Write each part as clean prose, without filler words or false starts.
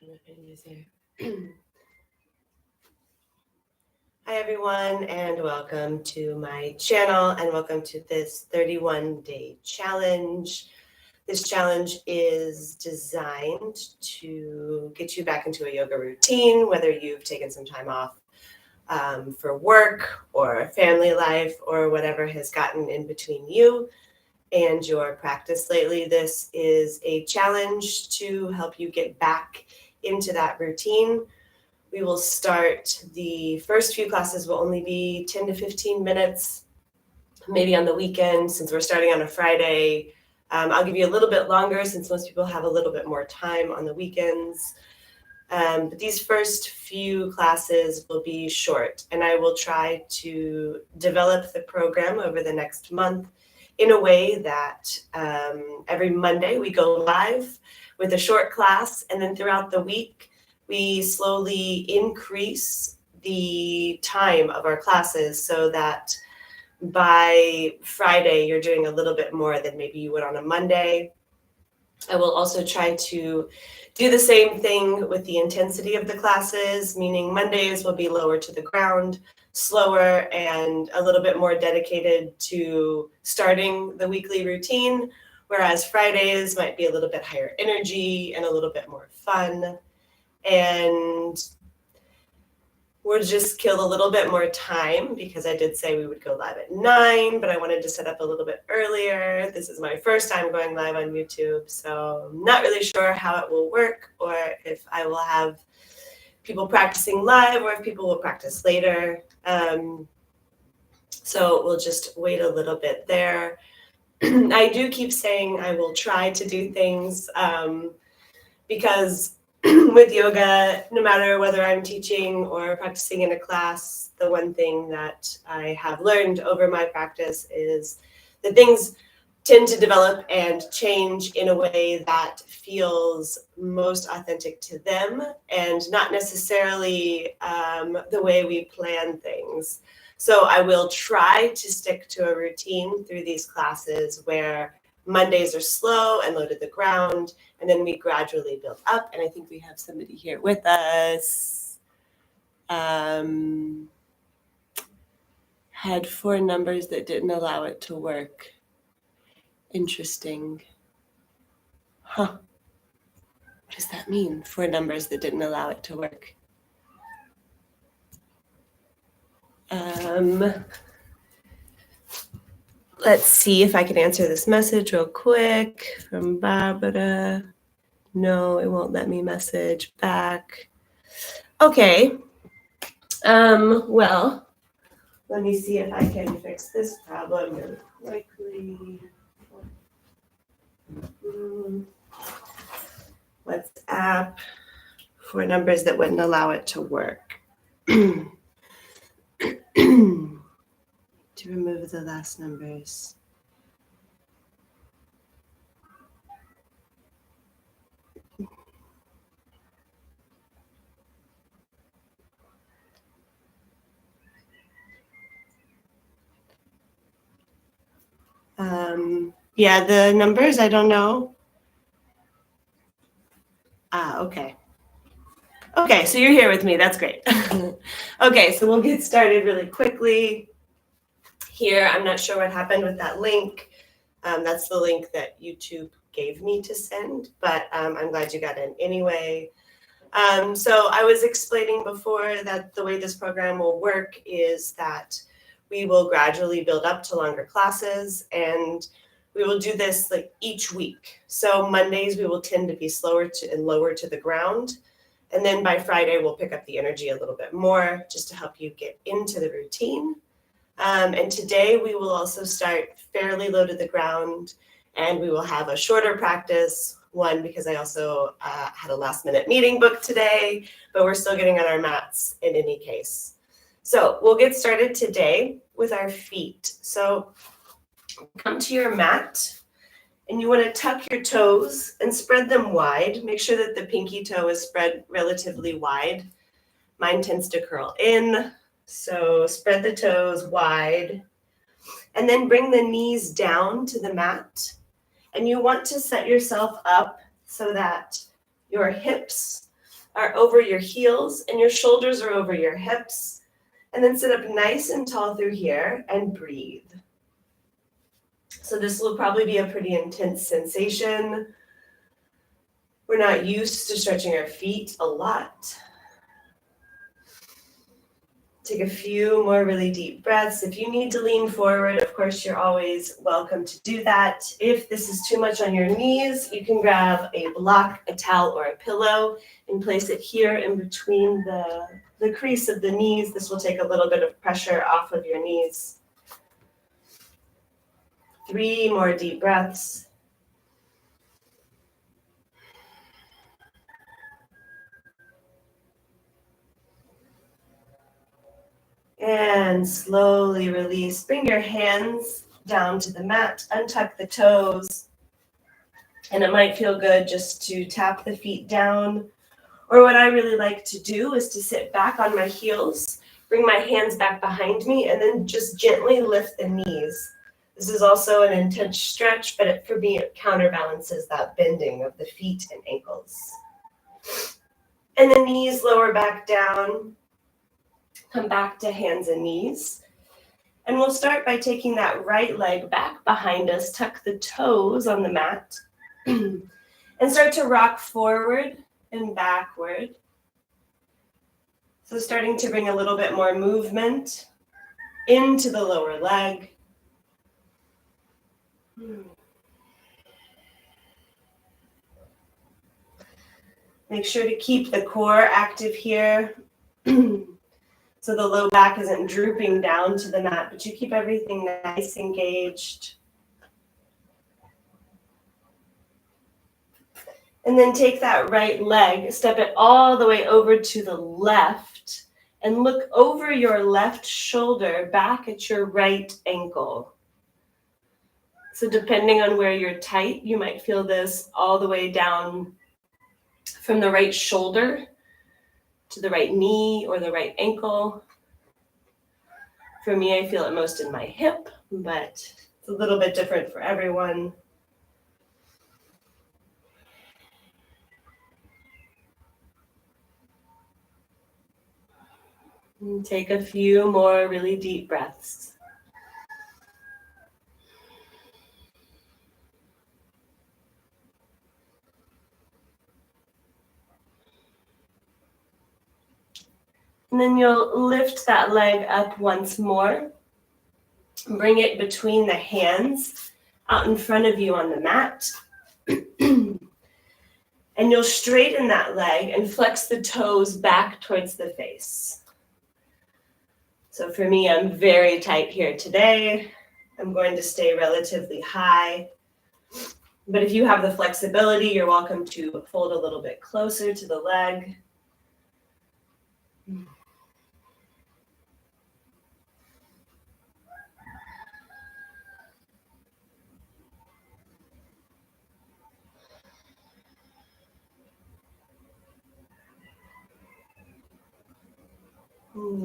don't know if anybody's there. Hi everyone, and welcome to my channel, and welcome to this 31-day challenge. This challenge is designed to get you back into a yoga routine, whether you've taken some time off for work or family life or whatever has gotten in between you and your practice lately. This is a challenge to help you get back into that routine. We will start, the first few classes will only be 10 to 15 minutes, maybe on the weekend, since we're starting on a Friday. I'll give you a little bit longer since most people have a little bit more time on the weekends. But these first few classes will be short, and I will try to develop the program over the next month in a way that every Monday we go live with a short class, and then throughout the week we slowly increase the time of our classes so that by Friday you're doing a little bit more than maybe you would on a Monday. I will also try to do the same thing with the intensity of the classes, meaning Mondays will be lower to the ground, slower, and a little bit more dedicated to starting the weekly routine, whereas Fridays might be a little bit higher energy and a little bit more fun. And we'll just kill a little bit more time because I did say we would go live at 9, but I wanted to set up a little bit earlier. This is my first time going live on YouTube, so I'm not really sure how it will work or if I will have people practicing live or if people will practice later. So we'll just wait a little bit there. I do keep saying I will try to do things because with yoga, no matter whether I'm teaching or practicing in a class, the one thing that I have learned over my practice is that things tend to develop and change in a way that feels most authentic to them and not necessarily the way we plan things. So I will try to stick to a routine through these classes where Mondays are slow and low to the ground, and then we gradually build up. And I think we have somebody here with us. Had 4 numbers that didn't allow it to work. Interesting. Huh. What does that mean? 4 numbers that didn't allow it to work. Let's see if I can answer this message real quick from Barbara. No, it won't let me message back. Okay. Well, let me see if I can fix this problem really quickly. WhatsApp, 4 numbers that wouldn't allow it to work. To remove the last numbers. Yeah, the numbers, I don't know. Okay. Okay, so you're here with me. That's great. Okay, so we'll get started really quickly. Here, I'm not sure what happened with that link. That's the link that YouTube gave me to send, but I'm glad you got in anyway. So I was explaining before that the way this program will work is that we will gradually build up to longer classes, and we will do this like each week. So Mondays we will tend to be slower and lower to the ground. And then by Friday, we'll pick up the energy a little bit more just to help you get into the routine. And today we will also start fairly low to the ground, and we will have a shorter practice, one because I also had a last minute meeting booked today, but we're still getting on our mats in any case. So we'll get started today with our feet. So come to your mat, and you want to tuck your toes and spread them wide. Make sure that the pinky toe is spread relatively wide. Mine tends to curl in, so spread the toes wide. And then bring the knees down to the mat. And you want to set yourself up so that your hips are over your heels and your shoulders are over your hips. And then sit up nice and tall through here and breathe. So this will probably be a pretty intense sensation. We're not used to stretching our feet a lot. Take a few more really deep breaths. If you need to lean forward, of course, you're always welcome to do that. If this is too much on your knees, you can grab a block, a towel, or a pillow and place it here in between the crease of the knees. This will take a little bit of pressure off of your knees. 3 more deep breaths. And slowly release. Bring your hands down to the mat, untuck the toes. And it might feel good just to tap the feet down. Or what I really like to do is to sit back on my heels, bring my hands back behind me, and then just gently lift the knees. This is also an intense stretch, but for me, it counterbalances that bending of the feet and ankles. And the knees lower back down. Come back to hands and knees. And we'll start by taking that right leg back behind us, tuck the toes on the mat, and start to rock forward and backward. So starting to bring a little bit more movement into the lower leg. Make sure to keep the core active here. So the low back isn't drooping down to the mat, but you keep everything nice engaged. And then take that right leg, step it all the way over to the left, and look over your left shoulder back at your right ankle. So depending on where you're tight, you might feel this all the way down from the right shoulder to the right knee or the right ankle. For me, I feel it most in my hip, but it's a little bit different for everyone. And take a few more really deep breaths. And then you'll lift that leg up once more. Bring it between the hands out in front of you on the mat. And you'll straighten that leg and flex the toes back towards the face. So for me, I'm very tight here today. I'm going to stay relatively high. But if you have the flexibility, you're welcome to fold a little bit closer to the leg.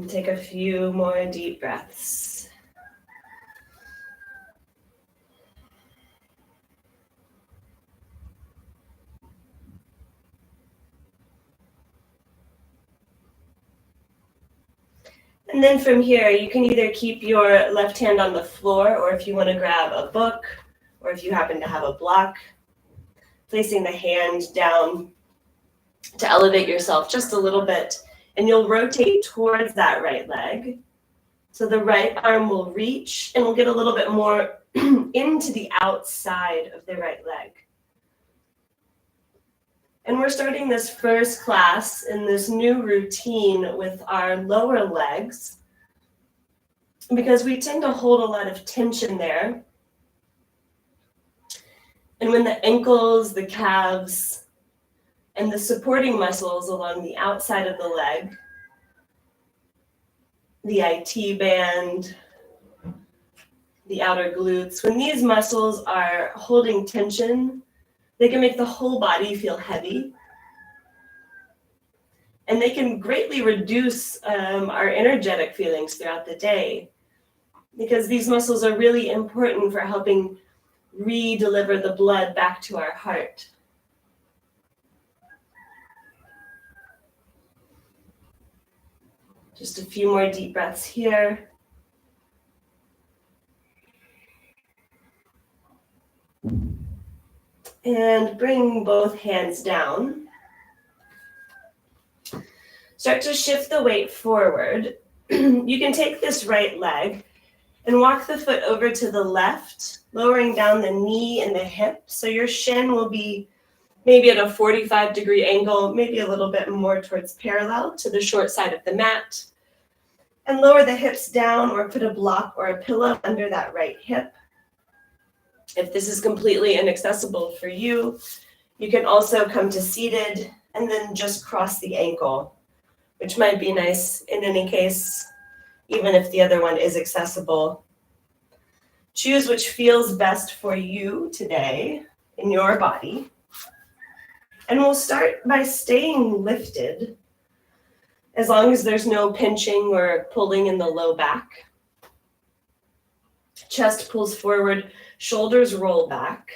Take a few more deep breaths. And then from here, you can either keep your left hand on the floor, or if you want to grab a book, or if you happen to have a block, placing the hand down to elevate yourself just a little bit. And you'll rotate towards that right leg. So the right arm will reach and we'll get a little bit more into the outside of the right leg. And we're starting this first class in this new routine with our lower legs because we tend to hold a lot of tension there. And when the ankles, the calves, and the supporting muscles along the outside of the leg, the IT band, the outer glutes, when these muscles are holding tension, they can make the whole body feel heavy. And they can greatly reduce our energetic feelings throughout the day because these muscles are really important for helping re-deliver the blood back to our heart. Just a few more deep breaths here. And bring both hands down. Start to shift the weight forward. You can take this right leg and walk the foot over to the left, lowering down the knee and the hip. So your shin will be maybe at a 45-degree angle, maybe a little bit more towards parallel to the short side of the mat. And lower the hips down or put a block or a pillow under that right hip. If this is completely inaccessible for you, you can also come to seated and then just cross the ankle, which might be nice in any case, even if the other one is accessible. Choose which feels best for you today in your body. And we'll start by staying lifted, as long as there's no pinching or pulling in the low back. Chest pulls forward, shoulders roll back.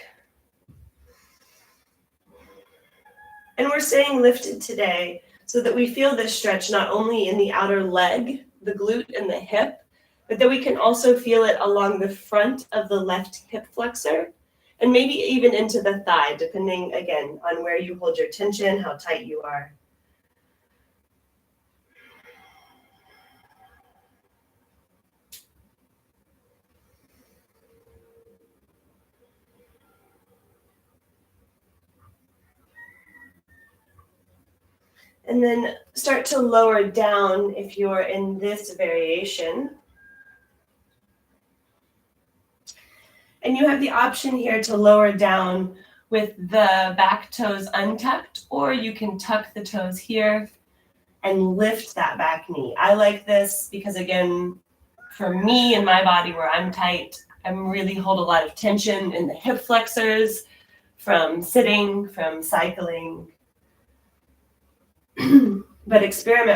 And we're staying lifted today so that we feel this stretch not only in the outer leg, the glute and the hip, but that we can also feel it along the front of the left hip flexor and maybe even into the thigh, depending, again, on where you hold your tension, how tight you are. And then start to lower down if you're in this variation. And you have the option here to lower down with the back toes untucked, or you can tuck the toes here and lift that back knee. I like this because, again, for me and my body where I'm tight, I really hold a lot of tension in the hip flexors from sitting, from cycling. But experiment